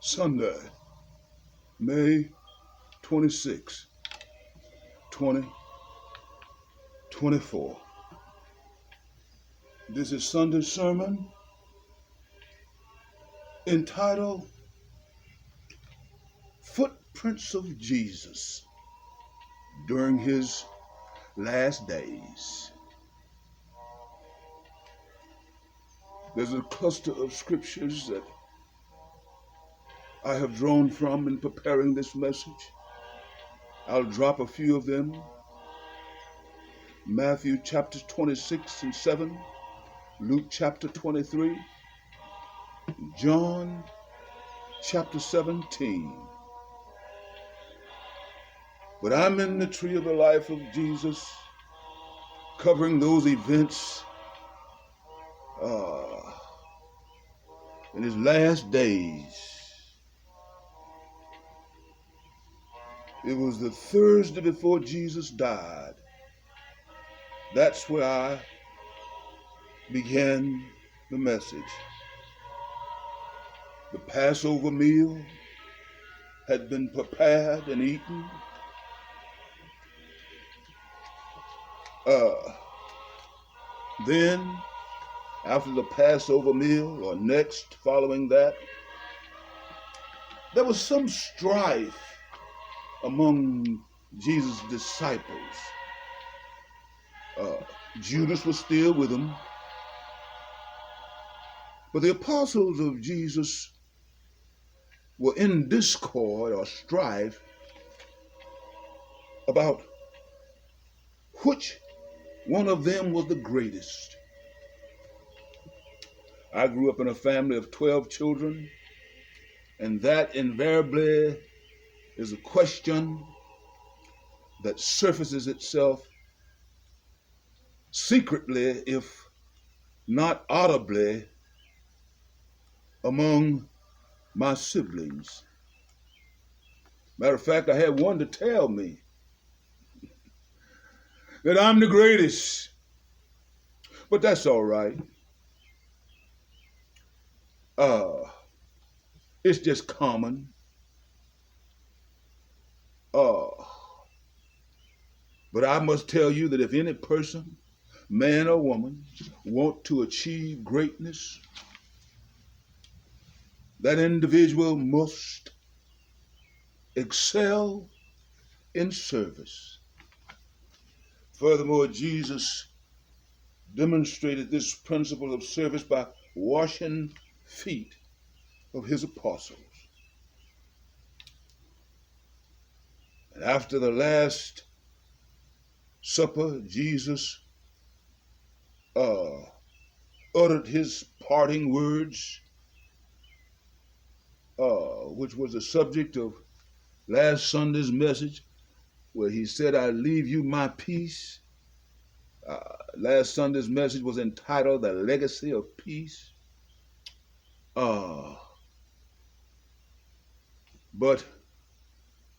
Sunday, May 26, 2024. This is Sunday's sermon entitled Footprints of Jesus During His Last Days. There's a cluster of scriptures that I have drawn from in preparing this message. I'll drop a few of them. Matthew chapter 26 and 7, Luke chapter 23, John chapter 17. But I'm in the tree of the life of Jesus, covering those events in his last days. It was the Thursday before Jesus died. That's where I began the message. The Passover meal had been prepared and eaten. Then, after the Passover meal, or next following that, there was some strife among Jesus' disciples. Judas was still with him. But the apostles of Jesus were in discord or strife about which one of them was the greatest. I grew up in a family of 12 children, and that invariably is a question that surfaces itself secretly, if not audibly, among my siblings. Matter of fact, I had one to tell me that I'm the greatest. But that's all right. It's just common. But I must tell you that if any person, man or woman, want to achieve greatness, that individual must excel in service. Furthermore, Jesus demonstrated this principle of service by washing feet of his apostles. And after the Last Supper, Jesus uttered his parting words, which was the subject of last Sunday's message, where he said, I leave you my peace. Last Sunday's message was entitled The Legacy of Peace. But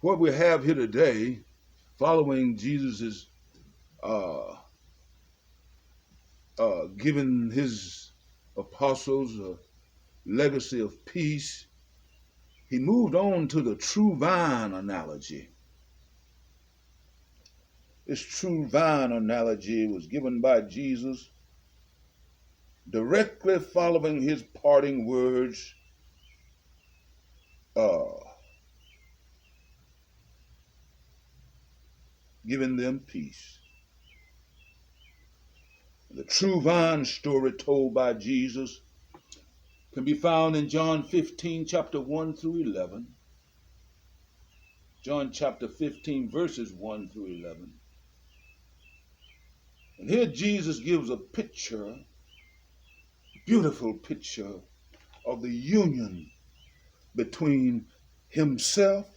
what we have here today, following Jesus' giving his apostles a legacy of peace, he moved on to the true vine analogy. This true vine analogy was given by Jesus directly following his parting words, giving them peace. The true vine story told by Jesus can be found in John 15, chapter 1 through 11. John chapter 15, verses 1 through 11. And here Jesus gives a picture, beautiful picture, of the union between himself,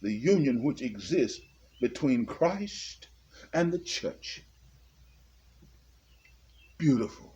the union which exists between Christ and the church. Beautiful.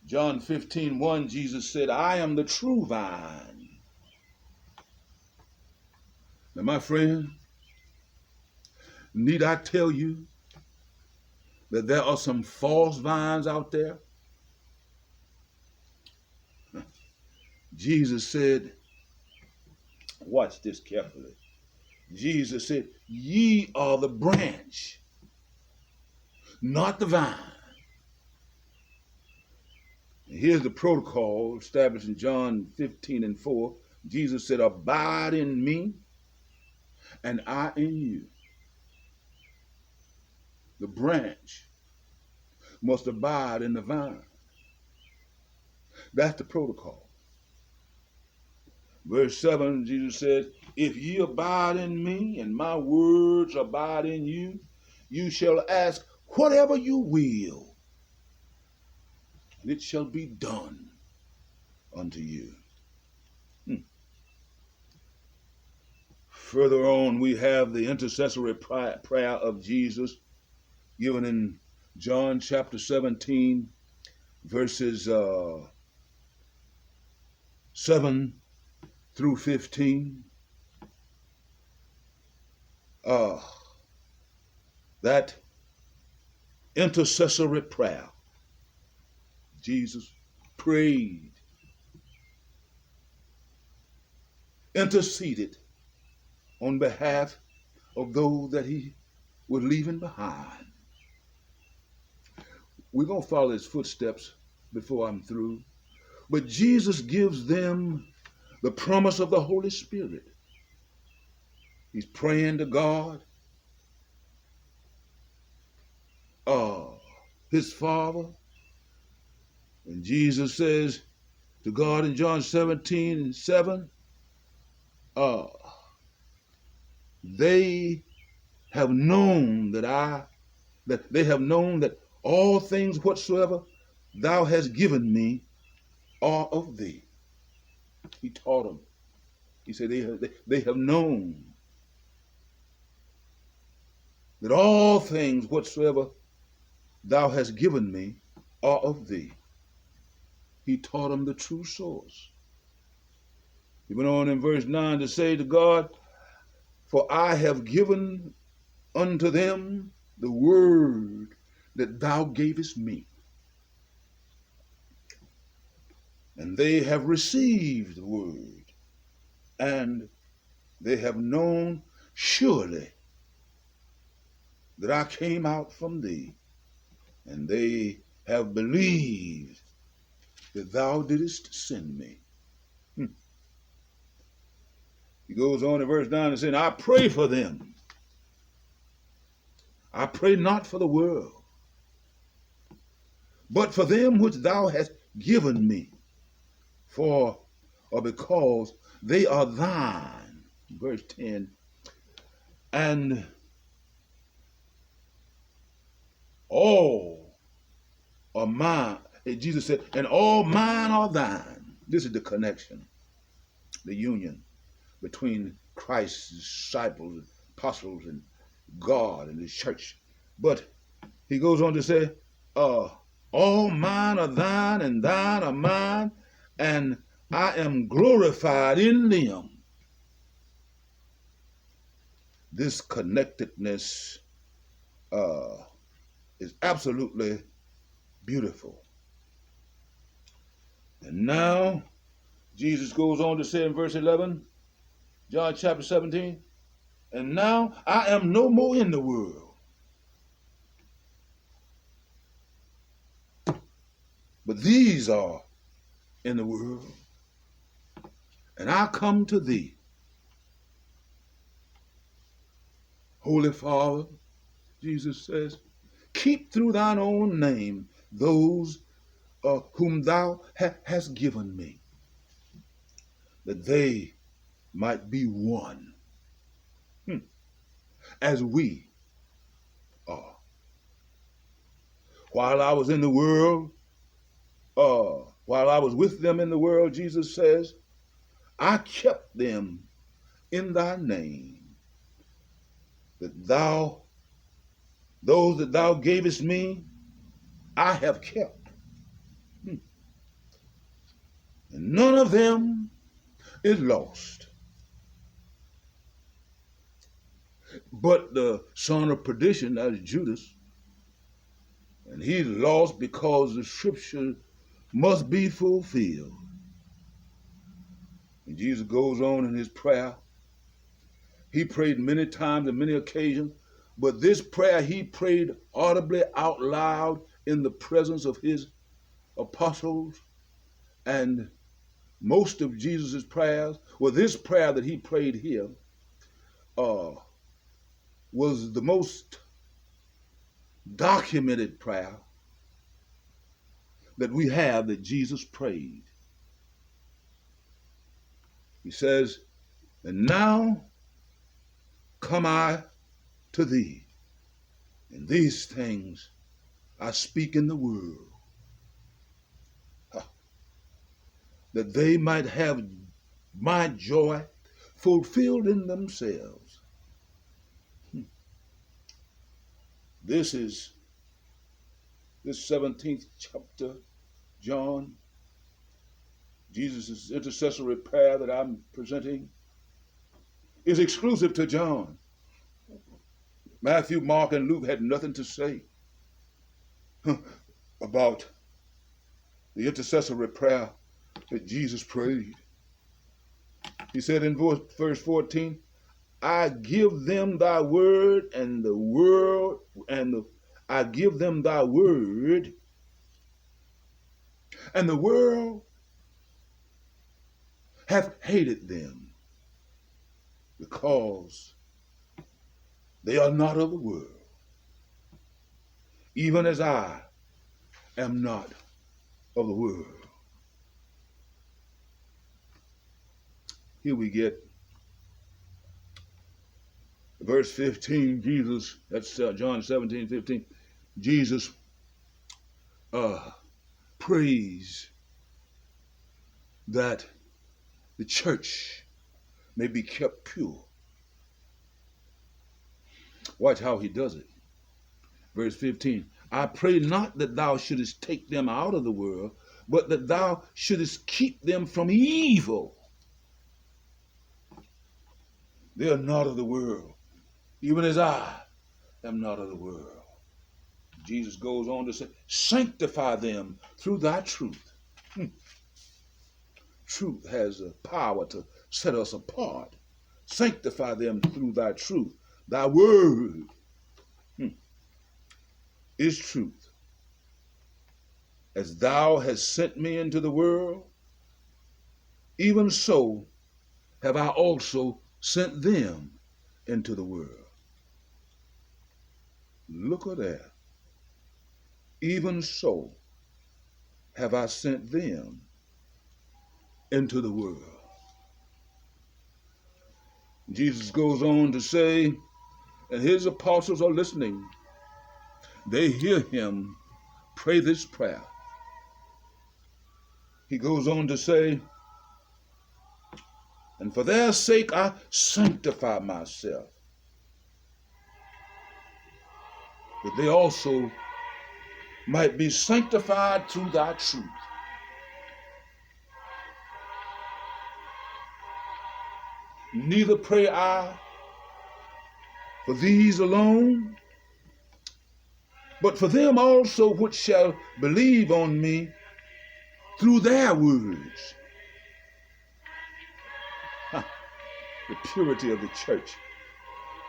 John 15:1, Jesus said, I am the true vine. Now, my friend, need I tell you that there are some false vines out there? Jesus said, watch this carefully. Jesus said, ye are the branch, not the vine. And here's the protocol established in John 15:4. Jesus said, abide in me and I in you. The branch must abide in the vine. That's the protocol. Verse 7, Jesus says, if ye abide in me and my words abide in you, you shall ask whatever you will, and it shall be done unto you. Further on, we have the intercessory prayer of Jesus given in John chapter 17, verses 7 through 15. That intercessory prayer, Jesus prayed, interceded on behalf of those that he was leaving behind. We're going to follow his footsteps before I'm through. But Jesus gives them the promise of the Holy Spirit. He's praying to God, his Father. And Jesus says to God in John 17:7, they have known that all things whatsoever thou hast given me are of thee. He taught them. He said they have known that all things whatsoever thou hast given me are of thee. He taught them the true source. He went on in verse 9 to say to God, for I have given unto them the word that thou gavest me, and they have received the word, and they have known surely that I came out from thee, and they have believed that thou didst send me. He goes on in verse 9 and saying, I pray for them. I pray not for the world, but for them which thou hast given me, for or because they are thine. Verse 10, and all are mine. Jesus said, and all mine are thine. This is the connection, the union between Christ's disciples, apostles, and God and his church. But he goes on to say, all mine are thine, and thine are mine, and I am glorified in them. This connectedness is absolutely beautiful. And now, Jesus goes on to say in verse 11, John chapter 17, and now I am no more in the world, but these are in the world, and I come to thee. Holy Father, Jesus says, keep through thine own name those whom thou hast given me, that they might be one, as we are. While I was in the world, while I was with them in the world, Jesus says, I kept them in thy name, that those that thou gavest me, I have kept. And none of them is lost, but the son of perdition, that is Judas, and he's lost because the scripture must be fulfilled. And Jesus goes on in his prayer. He prayed many times and many occasions, but this prayer he prayed audibly out loud in the presence of his apostles. And most of Jesus' prayers, well, this prayer that he prayed here was the most documented prayer that we have that Jesus prayed. He says, "And now come I to thee, and these things I speak in the world, that they might have my joy fulfilled in themselves." This is this 17th chapter, John, Jesus' intercessory prayer that I'm presenting is exclusive to John. Matthew, Mark, and Luke had nothing to say about the intercessory prayer that Jesus prayed. He said in verse 14, "I give them thy word, and the world, I give them thy word, and the world hath hated them, because they are not of the world, even as I am not of the world." Here we get verse 15, Jesus, that's John 17:15, Jesus prays that the church may be kept pure. Watch how he does it. Verse 15, "I pray not that thou shouldest take them out of the world, but that thou shouldest keep them from evil. They are not of the world, even as I am not of the world." Jesus goes on to say, "Sanctify them through thy truth." Truth has a power to set us apart. Sanctify them through thy truth. Thy word is truth. As thou hast sent me into the world, even so have I also sent them into the world. Look at that. Even so have I sent them into the world. Jesus goes on to say, and his apostles are listening. They hear him pray this prayer. He goes on to say, "And for their sake I sanctify myself, that they also might be sanctified through thy truth." Neither pray I for these alone, but for them also which shall believe on me through their words. The purity of the church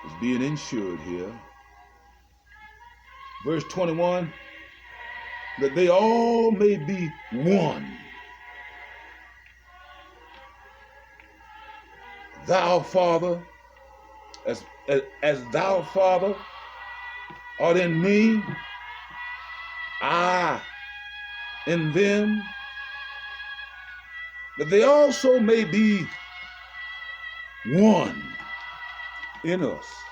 is being ensured here. Verse 21, "that they all may be one. Thou, Father, as thou, Father, art in me, I in them, that they also may be one in us."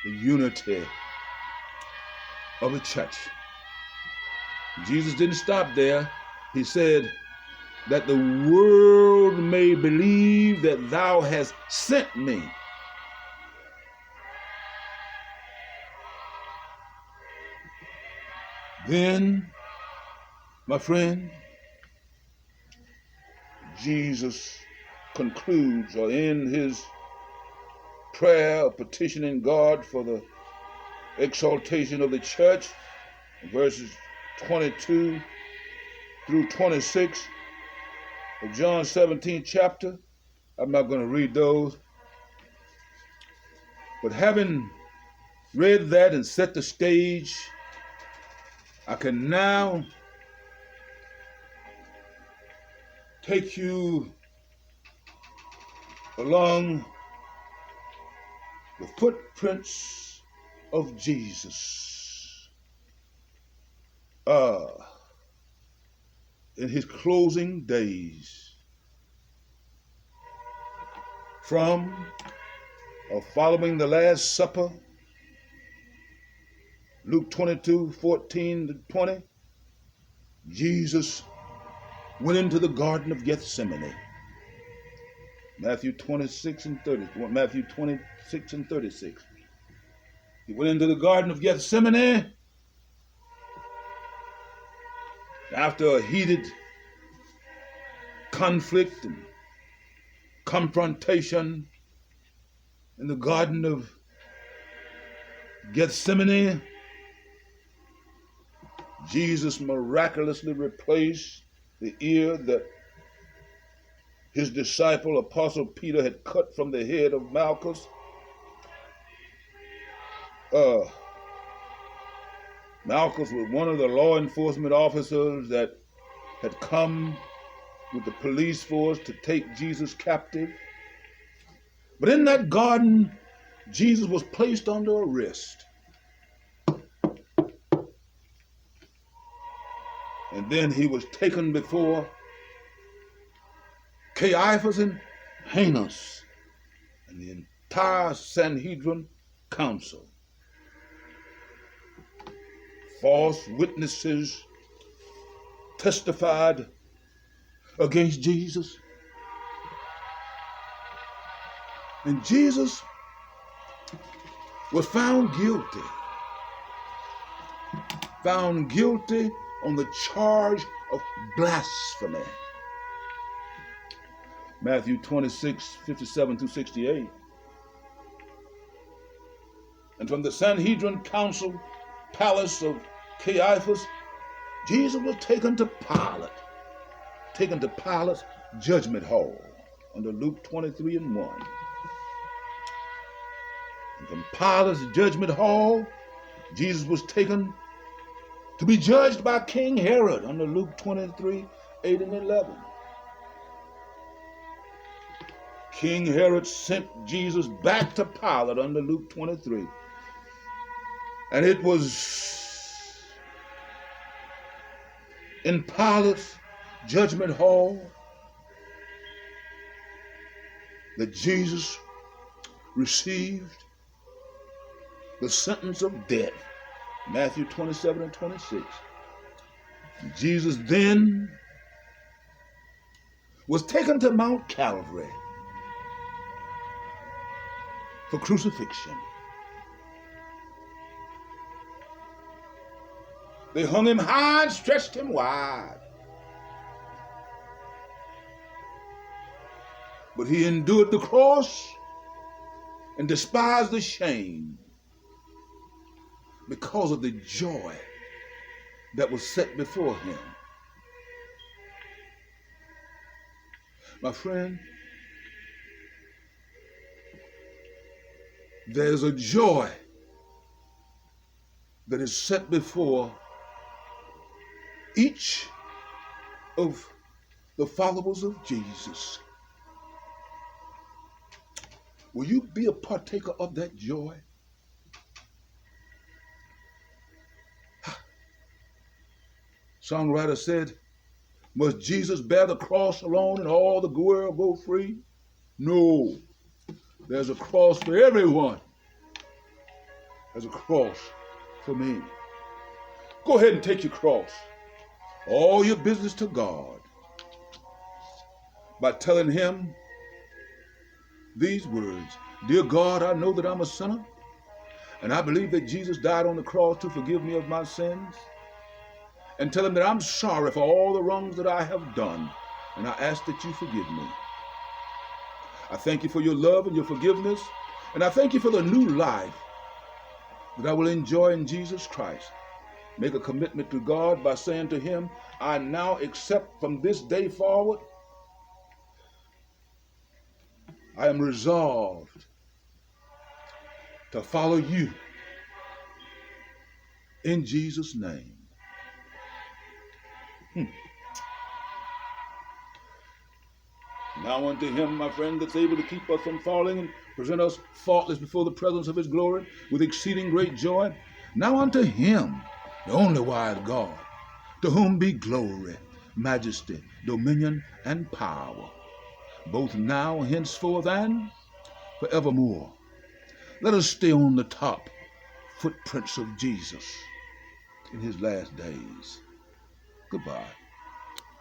The unity of the church. Jesus didn't stop there. He said, "that the world may believe that thou hast sent me." Then, my friend, Jesus concludes, or in his prayer of petitioning God for the exaltation of the church, verses 22 through 26, of John 17 chapter. I'm not going to read those. But having read that and set the stage, I can now take you along the footprints of Jesus in his closing days, from following the Last Supper, Luke 22:14-20, Jesus went into the Garden of Gethsemane. Matthew 26 and 36. He went into the Garden of Gethsemane after a heated conflict and confrontation in the Garden of Gethsemane. Jesus miraculously replaced the ear that his disciple, Apostle Peter, had cut from the head of Malchus. Malchus was one of the law enforcement officers that had come with the police force to take Jesus captive. But in that garden, Jesus was placed under arrest. And then he was taken before Caiaphas and Annas and the entire Sanhedrin council. False witnesses testified against Jesus. And Jesus was found guilty. Found guilty on the charge of blasphemy. Matthew 26:57-68. And from the Sanhedrin council palace of Caiaphas, Jesus was taken to Pilate's judgment hall under Luke 23:1. And from Pilate's judgment hall, Jesus was taken to be judged by King Herod under Luke 23:8-11. King Herod sent Jesus back to Pilate under Luke 23. And it was in Pilate's judgment hall that Jesus received the sentence of death. Matthew 27:26. Jesus then was taken to Mount Calvary for crucifixion. They hung him high and stretched him wide. But he endured the cross and despised the shame because of the joy that was set before him. My friend, there's a joy that is set before each of the followers of Jesus. Will you be a partaker of that joy? Songwriter said, must Jesus bear the cross alone and all the world go free? No, there's a cross for everyone. There's a cross for me. Go ahead and take your cross, all your business to God, by telling him these words: dear God, I know that I'm a sinner, and I believe that Jesus died on the cross to forgive me of my sins. And tell him that I'm sorry for all the wrongs that I have done, and I ask that you forgive me. I thank you for your love and your forgiveness, and I thank you for the new life that I will enjoy in Jesus Christ. Make a commitment to God by saying to him, I now accept from this day forward I am resolved to follow you in Jesus' name. Now unto him, my friend, that's able to keep us from falling and present us faultless before the presence of his glory with exceeding great joy. Now unto him, the only wise God, to whom be glory, majesty, dominion, and power, both now, henceforth, and forevermore. Let us stay on the top footprints of Jesus in his last days. Goodbye.